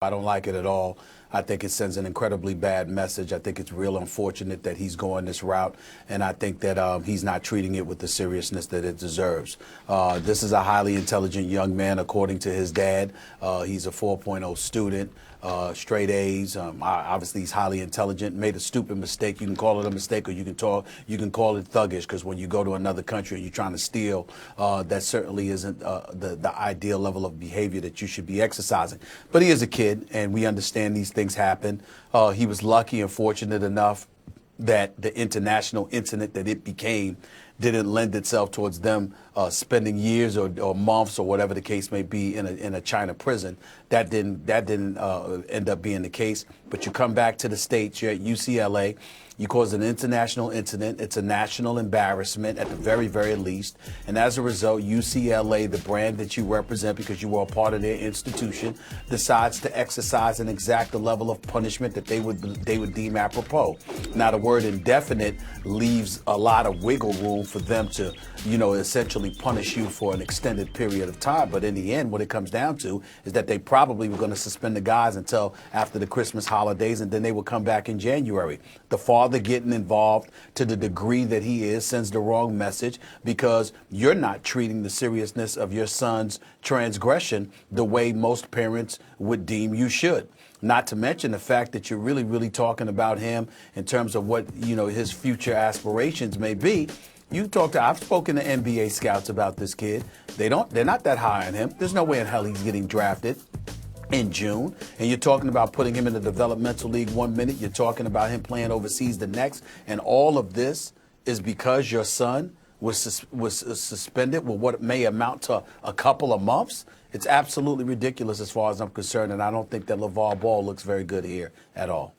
I don't like it at all. I think it sends an incredibly bad message. I think it's real unfortunate that he's going this route, and I think that he's not treating it with the seriousness that it deserves. This is a highly intelligent young man, according to his dad. He's a 4.0 student, straight A's. Obviously, he's highly intelligent. Made a stupid mistake. You can call it a mistake, or you can call it thuggish. Because when you go to another country and you're trying to steal, that certainly isn't the ideal level of behavior that you should be exercising. But he is a kid, and we understand these things happen. He was lucky and fortunate enough that the international incident that it became didn't lend itself towards them spending years or months or whatever the case may be in a China prison. That didn't end up being the case. But you come back to the States, you're at UCLA, you cause an international incident. It's a national embarrassment at the very, very least. And as a result, UCLA, the brand that you represent because you were a part of their institution, decides to exercise and exact the level of punishment that they would deem apropos. Now, the word indefinite leaves a lot of wiggle room for them to, essentially punish you for an extended period of time. But in the end, what it comes down to is that they probably were going to suspend the guys until after the Christmas holidays, and then they would come back in January. The father getting involved to the degree that he is sends the wrong message because you're not treating the seriousness of your son's transgression the way most parents would deem you should. Not to mention the fact that you're really, really talking about him in terms of what, his future aspirations may be. I've spoken to NBA scouts about this kid. They're not that high on him. There's no way in hell he's getting drafted in June. And you're talking about putting him in the developmental league 1 minute. You're talking about him playing overseas the next. And all of this is because your son was suspended with what may amount to a couple of months. It's absolutely ridiculous as far as I'm concerned. And I don't think that LiAngelo Ball looks very good here at all.